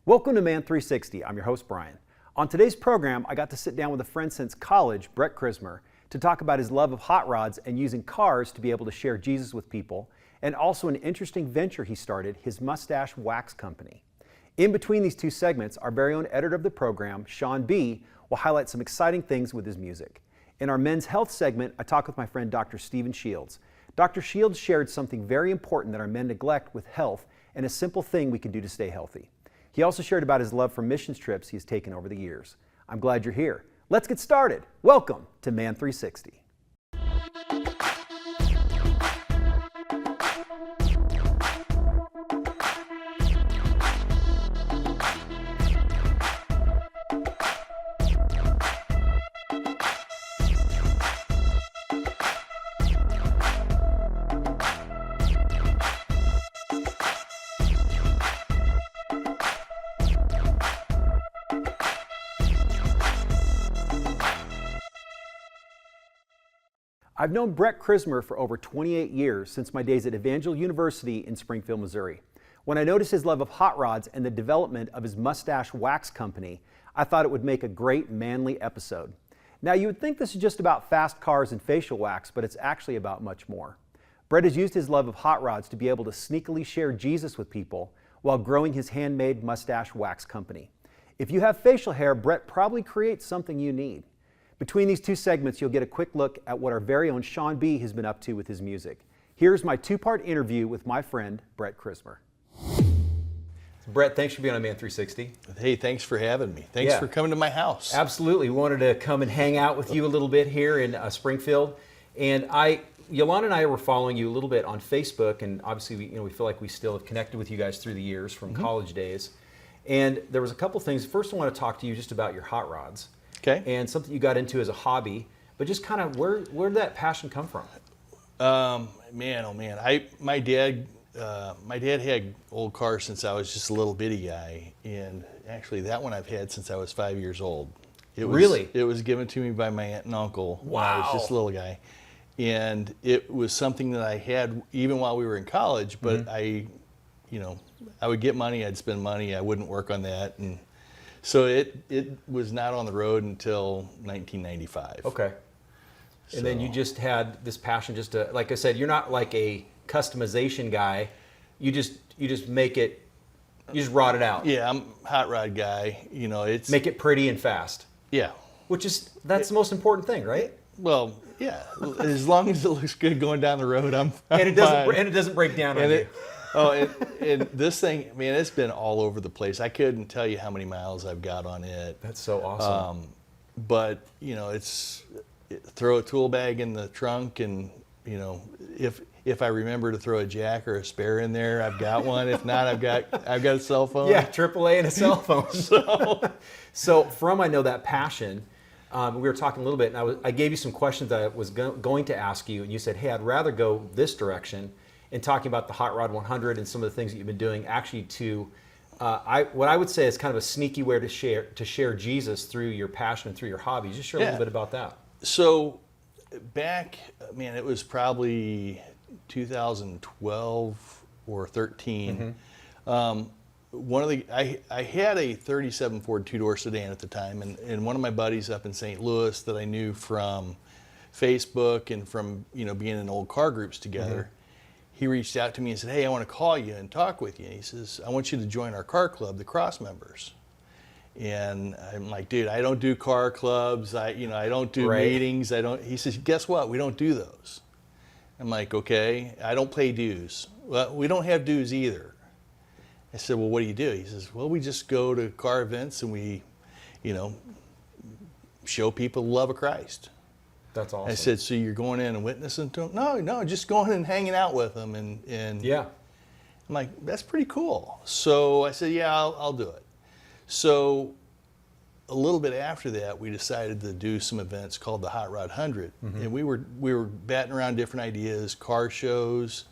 Welcome to Man 360. I'm your host, Brian. On today's program, I got to sit down with a friend since college, Bret Chrismer, to talk about his love of hot rods and using cars to be able to share Jesus with people, and also an interesting venture he started, his mustache wax company. In between these two segments, our very own editor of the program, Sean B., will highlight some exciting things with his music. In our men's health segment, I talk with my friend Dr. Stephen Shields. Dr. Shields shared something very important that our men neglect with health and a simple thing we can do to stay healthy. He also shared about his love for missions trips he's taken over the years. I'm glad you're here. Let's get started. Welcome to Man 360. I've known Bret Chrismer for over 28 years, since my days at Evangel University in Springfield, Missouri. When I noticed his love of hot rods and the development of his mustache wax company, I thought it would make a great manly episode. Now, you would think this is just about fast cars and facial wax, but it's actually about much more. Bret has used his love of hot rods to be able to sneakily share Jesus with people while growing his handmade mustache wax company. If you have facial hair, Bret probably creates something you need. Between these two segments, you'll get a quick look at what our very own Sean B. has been up to with his music. Here's my two-part interview with my friend, Bret Chrismer. Bret, thanks for being on Man 360. Hey, thanks for having me. Thanks for coming to my house. Absolutely. We wanted to come and hang out with you a little bit here in Springfield. And Yolanda and I were following you a little bit on Facebook, and obviously we feel like we still have connected with you guys through the years from college days. And there was a couple things. First, I want to talk to you just about your hot rods. Okay. And something you got into as a hobby, but just kind of where did that passion come from? Man, oh man, my dad had old cars since I was just a little bitty guy, and actually that one I've had since I was 5 years old. Really? It was given to me by my aunt and uncle when I was just a little guy, and it was something that I had even while we were in college. But I would get money, I'd spend money, I wouldn't work on that, and so it was not on the road until 1995. Okay. And then you just had this passion just to, like I said, you're not like a customization guy. You just make it, you just rod it out. Yeah, I'm a hot rod guy. It's make it pretty and fast. Yeah. That's the most important thing, right? Well, yeah. As long as it looks good going down the road, I'm and it doesn't fine. And it doesn't break down on you. And this thing, man, it's been all over the place. I couldn't tell you how many miles I've got on it. That's so awesome. But throw a tool bag in the trunk, and if I remember to throw a jack or a spare in there, I've got one. If not, I've got a cell phone. Yeah, AAA and a cell phone. So from I know that passion, we were talking a little bit, and I gave you some questions that I was going to ask you, and you said, hey, I'd rather go this direction. In talking about the Hot Rod 100 and some of the things that you've been doing, actually to, what I would say is kind of a sneaky way to share Jesus through your passion and through your hobby. Just share a little bit about that. So back, man, it was probably 2012 or 13. I had a 37 Ford two-door sedan at the time, and one of my buddies up in St. Louis that I knew from Facebook and from being in old car groups together. He reached out to me and said, hey, I want to call you and talk with you. And he says, I want you to join our car club, the Cross members. And I'm like, dude, I don't do car clubs. I don't do meetings. He says, guess what? We don't do those. I'm like, okay. I don't pay dues. Well, we don't have dues either. I said, well, what do you do? He says, well, we just go to car events and we, show people the love of Christ. That's awesome. I said, so you're going in and witnessing to them? No, just going and hanging out with them. And yeah. I'm like, that's pretty cool. So I said, yeah, I'll do it. So a little bit after that, we decided to do some events called the Hot Rod 100. And we were batting around different ideas, car shows.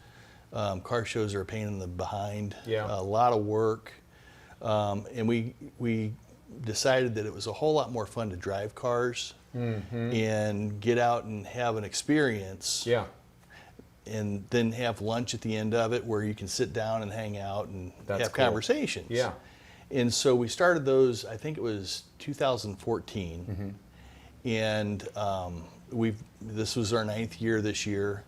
Car shows are a pain in the behind, a lot of work. And we decided that it was a whole lot more fun to drive cars and get out and have an experience. And then have lunch at the end of it where you can sit down and hang out and have conversations. And so we started those, I think it was 2014. And this was our 9th year this year.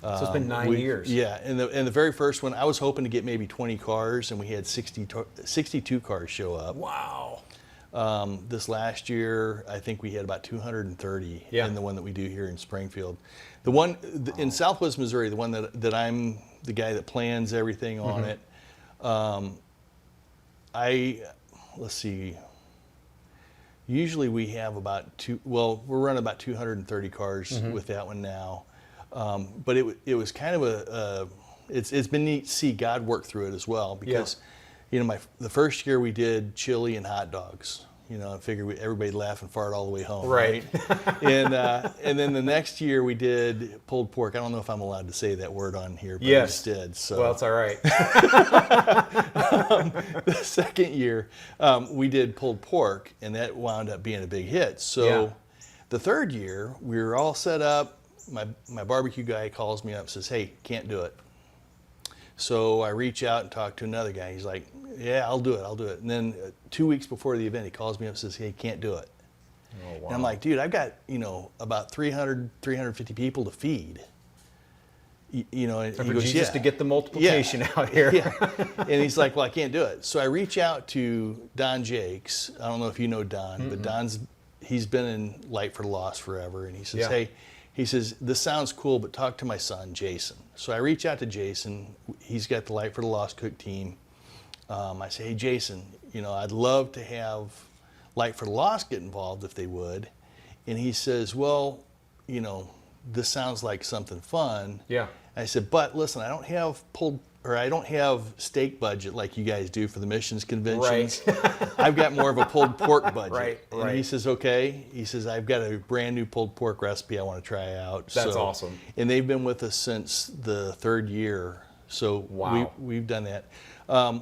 So it's been 9 years. Yeah, and the very first one, I was hoping to get maybe 20 cars, and we had 62 cars show up. Wow. This last year, I think we had about 230 in the one that we do here in Springfield. The one in Southwest Missouri, the one that I'm the guy that plans everything on it. Let's see. Usually we have about we're running about 230 cars with that one now. But it was kind of it's been neat to see God work through it as well, because the first year we did chili and hot dogs. I figured everybody'd laugh and fart all the way home. Right. And then the next year we did pulled pork. I don't know if I'm allowed to say that word on here, but I just did. So. Well, it's all right. The second year we did pulled pork, and that wound up being a big hit. So the third year we were all set up. My barbecue guy calls me up and says, "Hey, can't do it." So I reach out and talk to another guy. He's like, "Yeah, I'll do it. And then 2 weeks before the event, he calls me up and says, "Hey, can't do it." Oh, wow. And I'm like, "Dude, I've got, about 350 people to feed." And he goes, Jesus to get the multiplication out here. And he's like, "Well, I can't do it." So I reach out to Don Jakes. I don't know if you know Don, but he's been in Light for the Lost forever. And he says, "Hey," he says, "this sounds cool, but talk to my son, Jason." So I reach out to Jason. He's got the Light for the Lost cook team. I say, "Hey, Jason, I'd love to have Light for the Lost get involved if they would." And he says, "Well, this sounds like something fun." Yeah. I said, "But listen, I don't have steak budget like you guys do for the missions conventions. Right. I've got more of a pulled pork budget." Right. And he says, "Okay." He says, "I've got a brand new pulled pork recipe I want to try out." That's awesome. And they've been with us since the third year. So we've done that.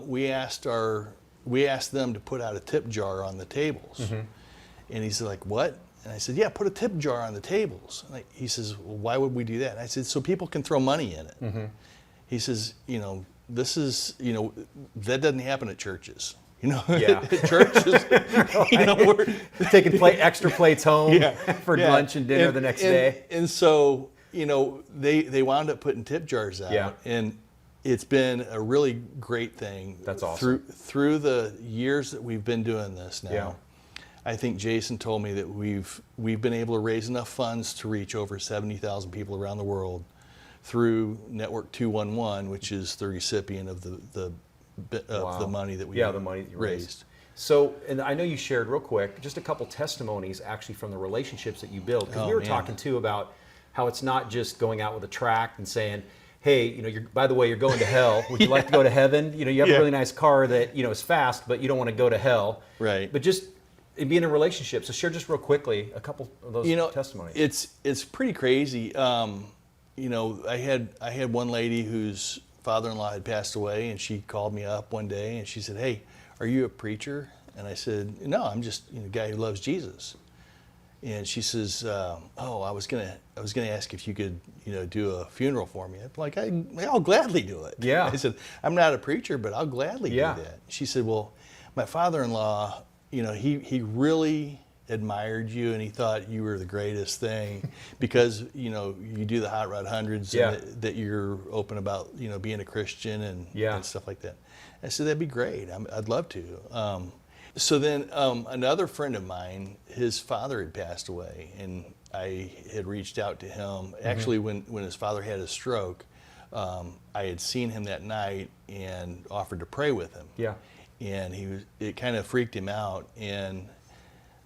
We asked them to put out a tip jar on the tables. And he's like, "What?" And I said, "Yeah, put a tip jar on the tables." And he says, "Well, why would we do that?" And I said, "So people can throw money in it." He says, "This is, that doesn't happen at churches." At churches, we're taking extra plates home for lunch and dinner the next day. And so, they wound up putting tip jars out, and it's been a really great thing. That's awesome. Through the years that we've been doing this now, I think Jason told me that we've been able to raise enough funds to reach over 70,000 people around the world through Network 211, which is the recipient of the money that we the money that you raised. So, and I know you shared real quick just a couple testimonies actually from the relationships that you build, because we were talking too about how it's not just going out with a tract and saying, "Hey, by the way, you're going to hell. Would you like to go to heaven? You have a really nice car that is fast, but you don't want to go to hell." Right. But just being in a relationship. So share just real quickly a couple of those testimonies. It's pretty crazy. I had one lady whose father-in-law had passed away, and she called me up one day and she said, "Hey, are you a preacher?" And I said, "No, I'm just a guy who loves Jesus." And she says, "Oh, I was gonna ask if you could do a funeral for me." I'm like, "I'll gladly do it." Yeah. I said, "I'm not a preacher, but I'll gladly do that." She said, "Well, my father-in-law, he really admired you, and he thought you were the greatest thing because you do the Hot Rod Hundreds, and that you're open about being a Christian and stuff like that." I said, "That'd be great. I'd love to." So then another friend of mine, his father had passed away, and I had reached out to him. Actually, when his father had a stroke, I had seen him that night and offered to pray with him. Yeah. And it kind of freaked him out, and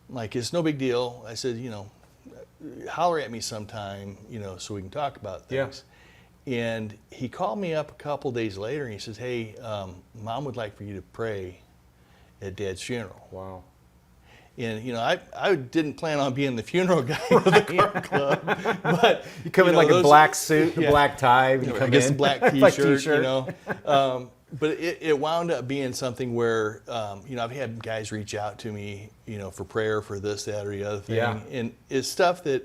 like, "It's no big deal." I said, "Holler at me sometime, so we can talk about things." Yeah. And he called me up a couple days later and he says, "Hey, Mom would like for you to pray at Dad's funeral." Wow. And I didn't plan on being the funeral guy of the car club, but you come in like a black suit, a black tie, you come in, a black t-shirt, But it wound up being something where, I've had guys reach out to me, for prayer for this, that, or the other thing. Yeah. And it's stuff that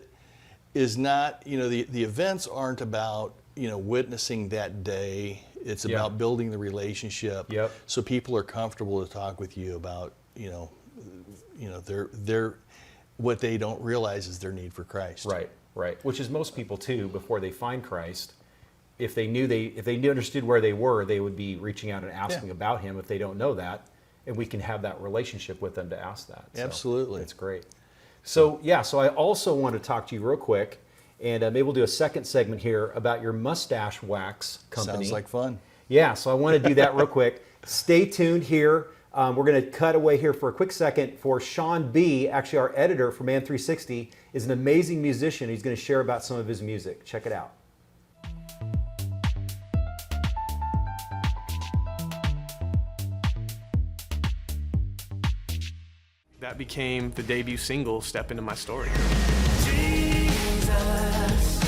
is not, the events aren't about, witnessing that day It's about building the relationship. Yep. So people are comfortable to talk with you about, their what they don't realize is their need for Christ. Right. Which is most people too, before they find Christ. If they understood where they were, they would be reaching out and asking about him if they don't know that. And we can have that relationship with them to ask that. So Absolutely. it's great. So I also want to talk to you real quick, and maybe we'll do a second segment here about your mustache wax company. Sounds like fun. Yeah, so I want to do that real quick. Stay tuned here. We're going to cut away here for a quick second for Sean B. Actually, our editor for Man 360 is an amazing musician. He's going to share about some of his music. Check it out. That became the debut single, Step Into My Story. Jesus,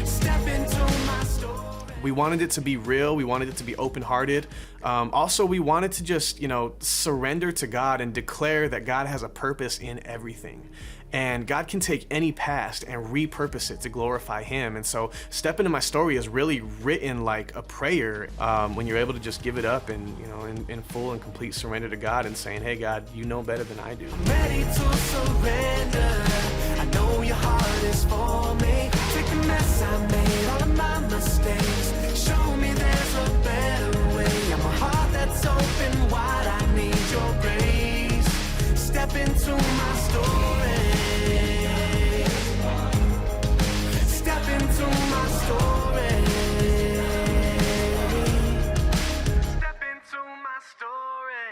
step into my story. We wanted it to be real. We wanted it to be open-hearted. Also, we wanted to just, surrender to God and declare that God has a purpose in everything. And God can take any past and repurpose it to glorify Him. And so Step Into My Story is really written like a prayer when you're able to just give it up and, in full and complete surrender to God and saying, hey, God, you know better than I do. Ready to surrender. I know your heart is for me. Take the mess I made, all of my mistakes. Show me there's a better way. I'm a heart that's open wide. I need your grace. Step into my story. Step into my story. Step into my story.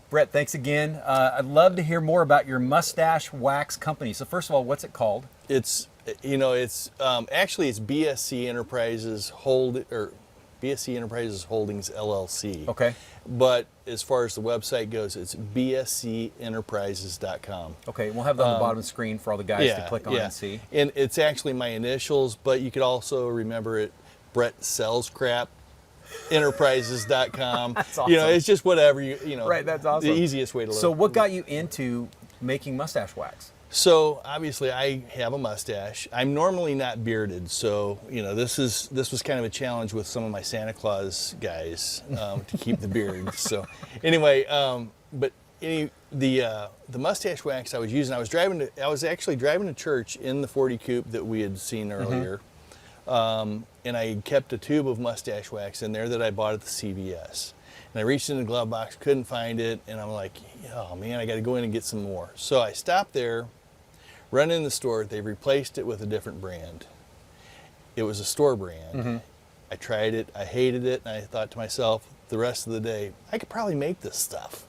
Bret, thanks again. I'd love to hear more about your mustache wax company. So first of all, what's it called? It's actually it's BSC Enterprises BSC Enterprises Holdings LLC. Okay. But as far as the website goes, it's bscenterprises.com. Okay, we'll have that on the bottom of the screen for all the guys to click on and see. And it's actually my initials, but you could also remember it, Bret Sells Crap. Enterprises.com. That's awesome. It's just whatever Right, that's awesome. The easiest way to live. So what got you into making mustache wax? So obviously I have a mustache. I'm normally not bearded, so this was kind of a challenge with some of my Santa Claus guys to keep the beard. So anyway, the mustache wax I was using, I was actually driving to church in the 40 coupe that we had seen earlier. And I kept a tube of mustache wax in there that I bought at the CVS. And I reached in the glove box, couldn't find it, and I'm like, oh man, I got to go in and get some more. So I stopped there, run in the store. They replaced it with a different brand. It was a store brand. I tried it, I hated it, and I thought to myself, the rest of the day, I could probably make this stuff.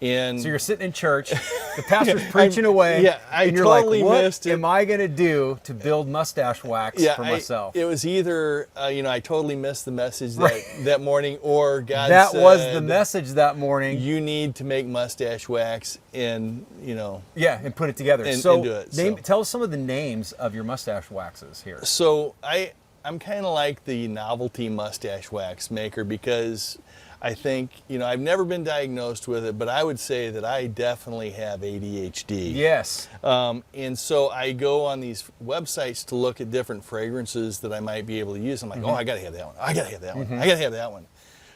And so you're sitting in church, the pastor's preaching away, and you're totally like, missed what it. am I going to do to build mustache wax for myself? It was either, I totally missed the message that morning, or God that said, was the message that morning. You need to make mustache wax and, and put it together. And so, do it. Tell us some of the names of your mustache waxes here. So I'm kind of like the novelty mustache wax maker because I think, I've never been diagnosed with it, but I would say that I definitely have ADHD. Yes. And so I go on these websites to look at different fragrances that I might be able to use. I'm like, oh, I got to have that one. I got to have that one. I got to have that one.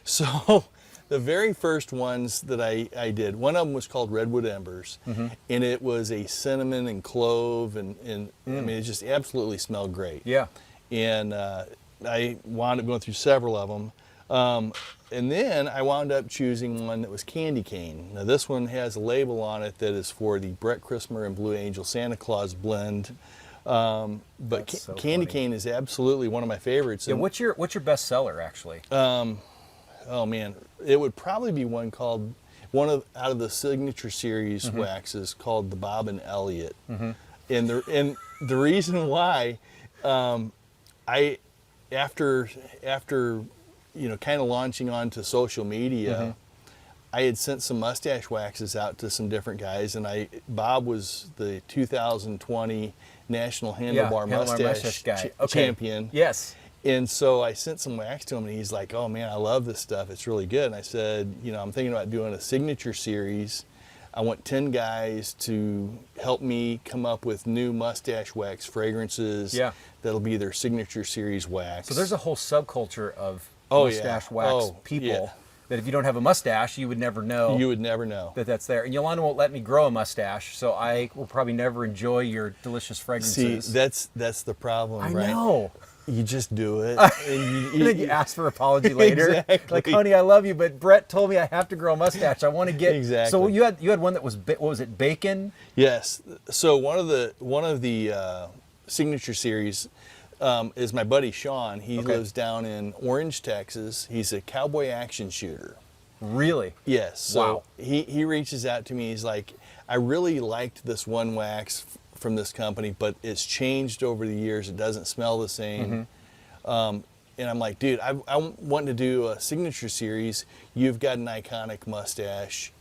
So the very first ones that I did, one of them was called Redwood Embers, and it was a cinnamon and clove, and I mean, it just absolutely smelled great. Yeah. And I wound up going through several of them. And then I wound up choosing one that was candy cane. Now this one has a label on it that is for the Bret Chrismer and Blue Angel Santa Claus blend. But so candy funny. cane is absolutely one of my favorites. Yeah. And, What's your best seller actually? oh man, it would probably be one called out of the signature series waxes called the Bob and Elliot. And the reason why after kind of launching onto social media, I had sent some mustache waxes out to some different guys, and Bob was the 2020 National Handlebar Mustache guy. champion. Yes. And so I sent some wax to him, and he's like, oh man, I love this stuff. It's really good. And I said, I'm thinking about doing a signature series I want 10 guys to help me come up with new mustache wax fragrances. Yeah. That'll be their signature series wax. So there's a whole subculture of Oh, yeah. mustache wax Oh, people yeah. that if you don't have a mustache, you would never know. You would never know. that that's there. And Yolanda won't let me grow a mustache, so I will probably never enjoy your delicious See, fragrances. that's the problem, I right? know. You just do it. And then you ask for apology later. Exactly. Like, honey, I love you, but Brett told me I have to grow a mustache. I want to get Exactly. So you had one that was what was it, bacon? Yes. So one of the signature series is my buddy Sean. He Okay. lives down in Orange, Texas. He's a cowboy action shooter. Really? Yes. So Wow. he reaches out to me. He's like, I really liked this one wax from this company, but it's changed over the years. It doesn't smell the same. And I'm like, dude, I want to do a signature series. You've got an iconic mustache.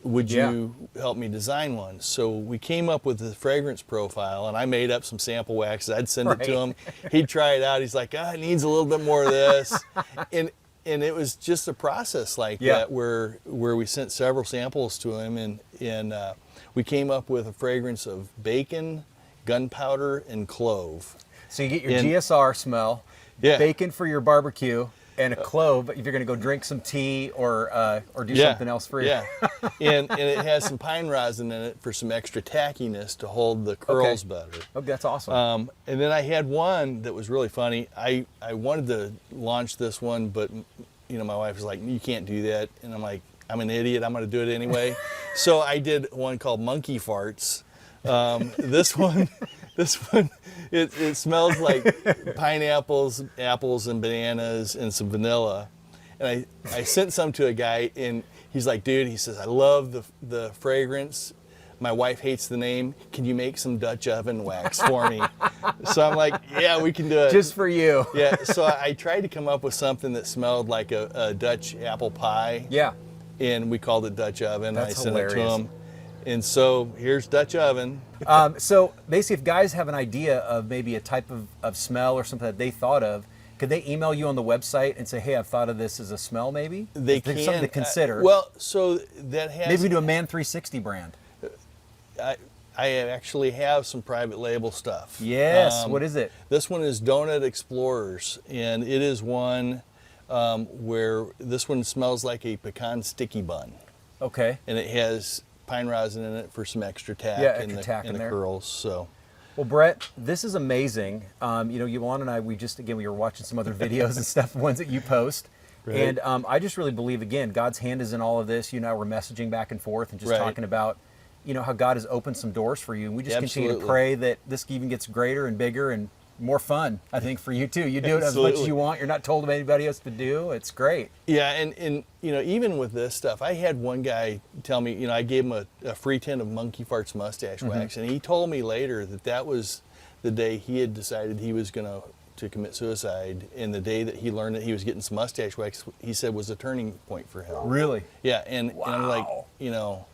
Would Yeah. you help me design one? So we came up with the fragrance profile, and I made up some sample waxes. I'd send it to Right. him. He'd try it out. He's like, it needs a little bit more of this. And it was just a process like Yeah. that where we sent several samples to him, and we came up with a fragrance of bacon, gunpowder, and clove. So you get your And- GSR smell, Yeah. bacon for your barbecue, and a clove if you're going to go drink some tea or do something else for you. Yeah, and it has some pine rosin in it for some extra tackiness to hold the curls better. Oh, that's awesome. And then I had one that was really funny. I wanted to launch this one, but my wife was like, "You can't do that," and I'm like, "I'm an idiot. I'm going to do it anyway." So I did one called Monkey Farts. This one, it smells like pineapples, apples, and bananas, and some vanilla. And I sent some to a guy, and he's like, dude, he says, I love the fragrance. My wife hates the name. Can you make some Dutch oven wax for me? So I'm like, yeah, we can do it. Just for you. Yeah, so I tried to come up with something that smelled like a Dutch apple pie. Yeah. And we called it Dutch oven. That's I sent it to hilarious. him. And so here's Dutch oven. So basically, if guys have an idea of maybe a type of smell or something that they thought of, could they email you on the website and say, hey, I've thought of this as a smell maybe? They If there's can. something to consider. Well, so that has. maybe we do a Man 360 brand. I actually have some private label stuff. Yes. What is it? This one is Donut Explorers, and it is one where this one smells like a pecan sticky bun, Okay. and it has pine rosin in it for some extra tack Yeah, in extra tack in the there. curls. So. Well, Brett, this is amazing. Yolanda and I, we were watching some other videos and stuff, ones that you post. Right. And I just really believe, again, God's hand is in all of this. You and I were messaging back and forth and just Right. talking about, how God has opened some doors for you. And we just continue to Absolutely. pray that this even gets greater and bigger and more fun, I think, for you too. You do it as much as Absolutely. you want. You're not told of anybody else to do. It's great. Yeah, and even with this stuff, I had one guy tell me, I gave him a free tin of Monkey Farts mustache wax, and he told me later that was the day he had decided he was going to commit suicide, and the day that he learned that he was getting some mustache wax, he said was a turning point for him. Really? Yeah, and I'm like, Wow.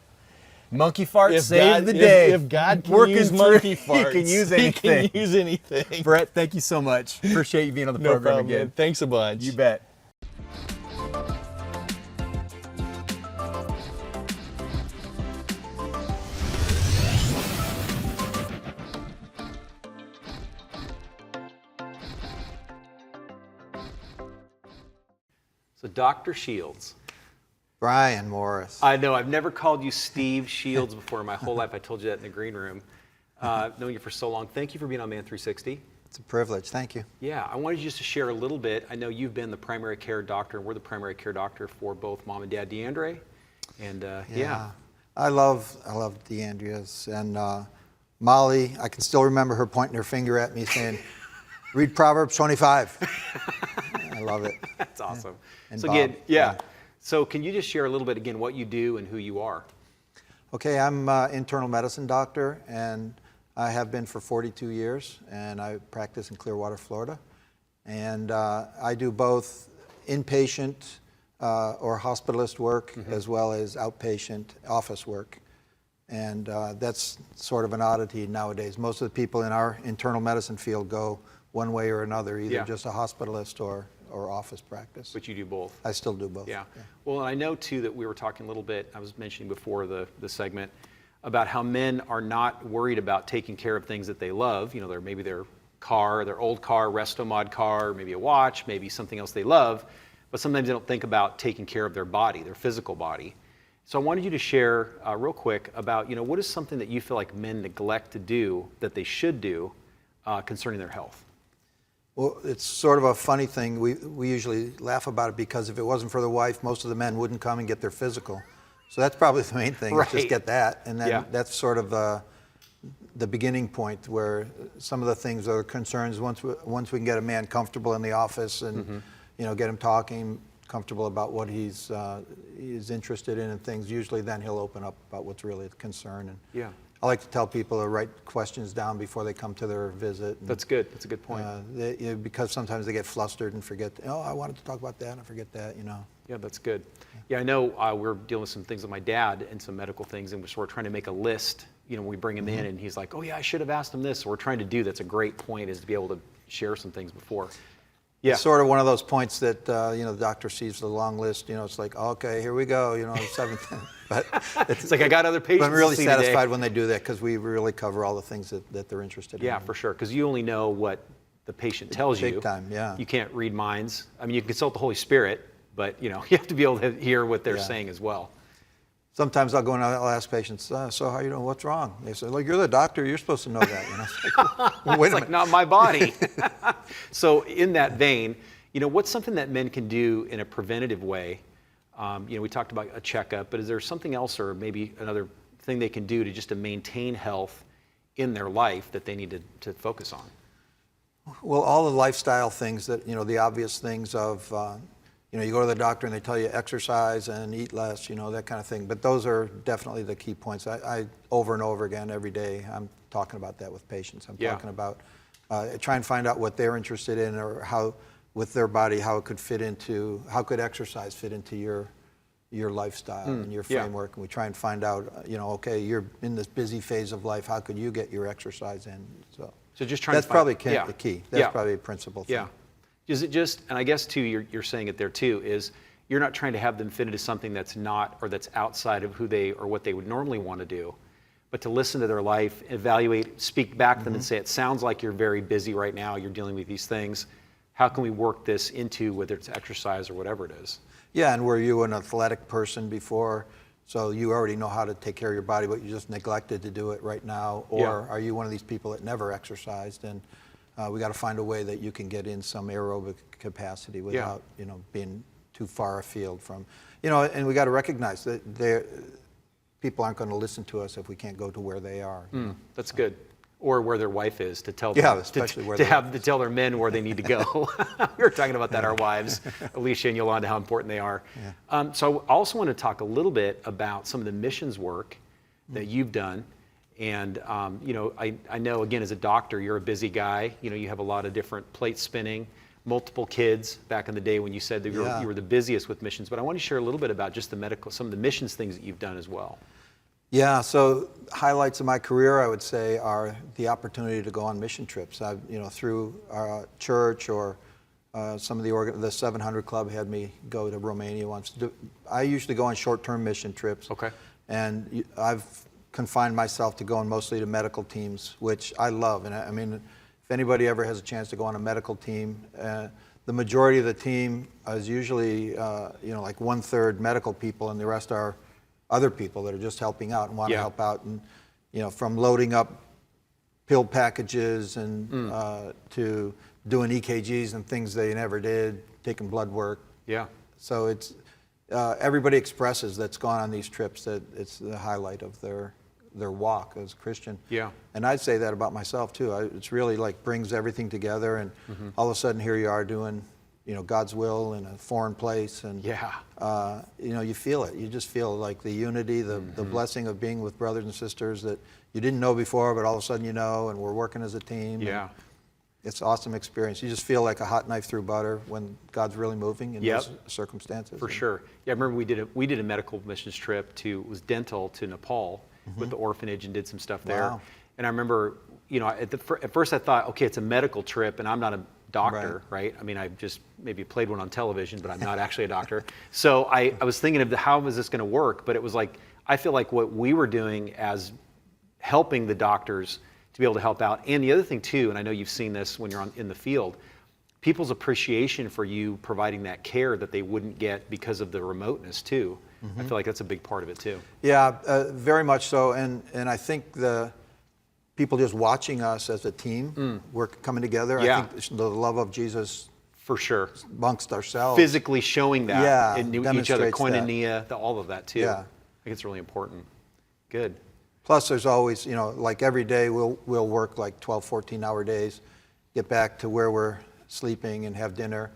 Monkey farts if saved God, the day. if God can Working use through- monkey farts, he can use anything. He can use anything. Brett, thank you so much. Appreciate you being on the No program problem, again. man. Thanks a bunch. You bet. So Dr. Shields. Brian Morris. I know, I've never called you Steve Shields before in my whole life. I told you that in the green room. Knowing you for so long, thank you for being on Man 360. It's a privilege. Thank you. Yeah, I wanted you just to share a little bit. I know you've been the primary care doctor, and we're the primary care doctor for both mom and dad DeAndre. And yeah. I love DeAndrea's and Molly. I can still remember her pointing her finger at me saying, "Read Proverbs 25." I love it. That's awesome. And so Bob, again, yeah. yeah. So can you just share a little bit again what you do and who you are? Okay, I'm an internal medicine doctor, and I have been for 42 years, and I practice in Clearwater, Florida. And I do both inpatient or hospitalist work as well as outpatient office work. And that's sort of an oddity nowadays. Most of the people in our internal medicine field go one way or another, either Yeah. just a hospitalist or or office practice. But you do both. I still do both. Yeah. Well, and I know too that we were talking a little bit, I was mentioning before the segment, about how men are not worried about taking care of things that they love. You know, maybe their car, their old car, resto-mod car, maybe a watch, maybe something else they love, but sometimes they don't think about taking care of their body, their physical body. So I wanted you to share real quick about, you know, what is something that you feel like men neglect to do that they should do concerning their health? Well, it's sort of a funny thing. We usually laugh about it because if it wasn't for the wife, most of the men wouldn't come and get their physical. So that's probably the main thing, Right. just get that. And then Yeah. that's sort of the beginning point where some of the things are concerns once we can get a man comfortable in the office and you know, get him talking, comfortable about what he's interested in and things, usually then he'll open up about what's really the concern. And Yeah. I like to tell people to write questions down before they come to their visit. And, That's good. That's a good point. because sometimes they get flustered and forget, oh, I wanted to talk about that and I forget that, you know. Yeah, that's good. Yeah, I know we're dealing with some things with my dad and some medical things, and we're sort of trying to make a list. You know, we bring him in, and he's like, "Oh yeah, I should have asked him this." So we're trying to do. That's a great point, is to be able to share some things before. Yeah. It's sort of one of those points that you know, the doctor sees the long list. You know, it's like, okay, here we go. You know, the seventh. But It's like I got other patients. but I'm really to see today. satisfied when they do that because we really cover all the things that they're interested in. Yeah, for sure. Because you only know what the patient tells you. Big time, yeah. You can't read minds. I mean, you can consult the Holy Spirit, but you know, you have to be able to hear what they're Yeah. saying as well. Sometimes I'll go and I'll ask patients, so how you doing? What's wrong? They say, like, you're the doctor. You're supposed to know that. You know, it's like, well, wait It's a like minute. not my body. So in that vein, you know, what's something that men can do in a preventative way? You know, we talked about a checkup, but is there something else or maybe another thing they can do to maintain health in their life that they need to focus on? Well, all the lifestyle things that, you know, the obvious things of, you know, you go to the doctor and they tell you exercise and eat less, you know, that kind of thing. But those are definitely the key points. I over and over again, every day, I'm talking about that with patients. I'm talking about trying to find out what they're interested in or how, with their body, how it could fit into, how could exercise fit into your lifestyle and your framework. And we try and find out, you know, okay, you're in this busy phase of life, how could you get your exercise in? So just trying that's to find, probably the key. That's probably a principal thing. Yeah. Is it just, and I guess too, you're saying it there too, is you're not trying to have them fit into something that's not, or that's outside of who they, or what they would normally want to do, but to listen to their life, evaluate, speak back to them and say, it sounds like you're very busy right now, you're dealing with these things. How can we work this into, whether it's exercise or whatever it is? Yeah, and were you an athletic person before, so you already know how to take care of your body, but you just neglected to do it right now? Or are you one of these people that never exercised? And we got to find a way that you can get in some aerobic capacity without, you know, being too far afield from, you know, and we got to recognize that people aren't going to listen to us if we can't go to where they are. You know? That's good. Or where their wife is, to tell them, especially where to tell their men where they need to go. We were talking about that, our wives, Alicia and Yolanda, how important they are. So I also want to talk a little bit about some of the missions work that you've done. And you know, I know, again, as a doctor, you're a busy guy. You know, you have a lot of different plates spinning, multiple kids. Back in the day when you said that you were the busiest with missions, but I want to share a little bit about just some of the missions things that you've done as well. Yeah, so highlights of my career, I would say, are the opportunity to go on mission trips. I've, you know, through our church or some of the 700 Club had me go to Romania once. I usually go on short-term mission trips. Okay. And I've confined myself to going mostly to medical teams, which I love. And I mean, if anybody ever has a chance to go on a medical team, the majority of the team is usually, you know, like 1/3 medical people, and the rest are other people that are just helping out and want to help out, and you know, from loading up pill packages and to doing EKGs and things they never did, taking blood work. Yeah. So it's everybody expresses that's gone on these trips that it's the highlight of their walk as a Christian. Yeah. And I'd say that about myself too. It's really like brings everything together, and all of a sudden here you are doing, you know, God's will in a foreign place, and you know, you feel it. You just feel like the unity, the blessing of being with brothers and sisters that you didn't know before, but all of a sudden you know, and we're working as a team. Yeah. It's an awesome experience. You just feel like a hot knife through butter when God's really moving in those circumstances. For sure. Yeah, I remember we did a medical missions trip it was dental to Nepal with the orphanage and did some stuff there. Wow. And I remember, you know, at first I thought, okay, it's a medical trip, and I'm not a doctor, right? I mean, I've just maybe played one on television, but I'm not actually a doctor. So I was thinking of how is this going to work? But it was like, I feel like what we were doing as helping the doctors to be able to help out. And the other thing too, and I know you've seen this when you're in the field, people's appreciation for you providing that care that they wouldn't get because of the remoteness too. I feel like that's a big part of it too. Yeah, very much so. And I think the people just watching us as a team, we're coming together. Yeah. I think the love of Jesus For sure. amongst ourselves. Physically showing that. Yeah, And each other, demonstrates that. koinonia, all of that too. Yeah. I think it's really important. Good. Plus, there's always, like every day we'll work like 12, 14-hour days, get back to where we're sleeping and have dinner.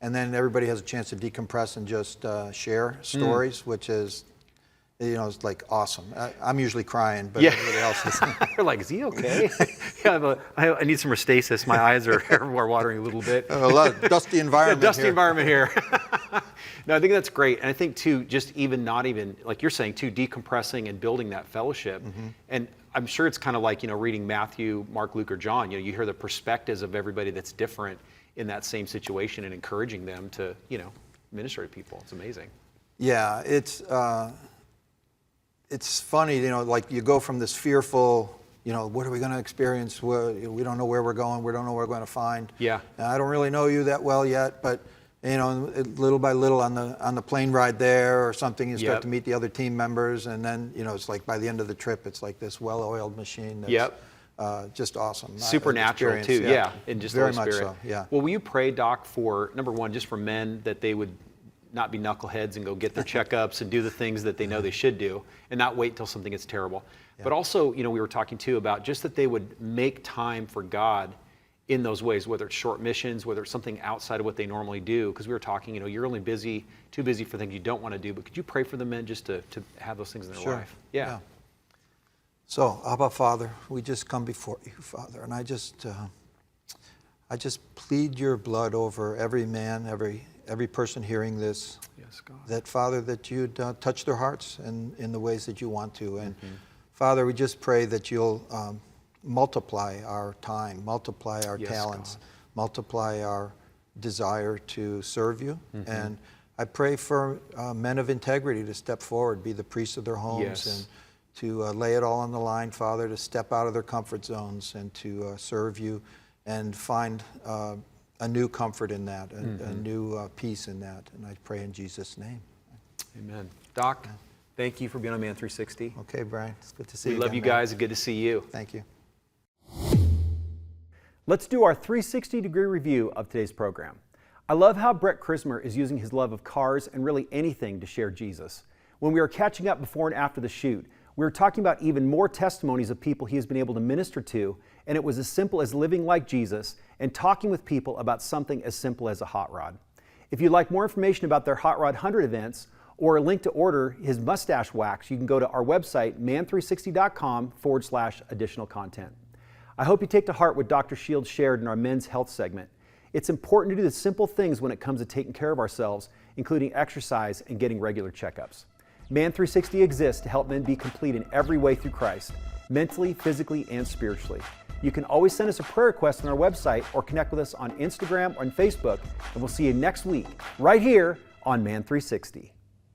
And then everybody has a chance to decompress and just share stories, which is, it's like awesome. I'm usually crying, but everybody else is. You're like, is he okay? Yeah, I need some Restasis. My eyes are watering a little bit. A lot of dusty environment Dusty here. environment here. No, I think that's great. And I think too, just not even, like you're saying too, decompressing and building that fellowship. And I'm sure it's kind of like, reading Matthew, Mark, Luke, or John. You hear the perspectives of everybody that's different in that same situation and encouraging them to, minister to people. It's amazing. Yeah, it's funny, like you go from this fearful, what are we going to experience? We don't know where we're going. We don't know what we're going to find. Yeah. And I don't really know you that well yet, but little by little on the plane ride there or something, you start to meet the other team members, and then it's like by the end of the trip, it's like this well-oiled machine. That's, just awesome. Supernatural too, and just very the Holy much Spirit. so. Yeah. Well, will you pray, Doc, for number one, just for men that they would not be knuckleheads and go get their checkups and do the things that they know they should do, and not wait till something gets terrible. But also, we were talking too about just that they would make time for God in those ways, whether it's short missions, whether it's something outside of what they normally do. Because we were talking, you're only too busy for things you don't want to do. But could you pray for the men just to have those things in their life? Yeah. So, Abba, Father, we just come before you, Father, and I just plead your blood over every man, every person hearing this. Yes, God. That, Father, that you'd touch their hearts in the ways that you want to. And Father, we just pray that you'll multiply our time, multiply our talents, God. multiply our desire to serve you. And I pray for men of integrity to step forward, be the priests of their homes, and to lay it all on the line, Father, to step out of their comfort zones and to serve you and find a new comfort in that, a new peace in that. And I pray in Jesus' name. Amen. Doc, thank you for being on Man 360. Okay, Brian. It's good to see you. We love you guys. Good to see you. Thank you. Let's do our 360-degree review of today's program. I love how Bret Chrismer is using his love of cars and really anything to share Jesus. When we were catching up before and after the shoot, we were talking about even more testimonies of people he has been able to minister to, and it was as simple as living like Jesus and talking with people about something as simple as a hot rod. If you'd like more information about their Hot Rod 100 events or a link to order his mustache wax, you can go to our website, man360.com/additional content. I hope you take to heart what Dr. Shields shared in our men's health segment. It's important to do the simple things when it comes to taking care of ourselves, including exercise and getting regular checkups. Man 360 exists to help men be complete in every way through Christ, mentally, physically, and spiritually. You can always send us a prayer request on our website or connect with us on Instagram or on Facebook, and we'll see you next week right here on Man 360.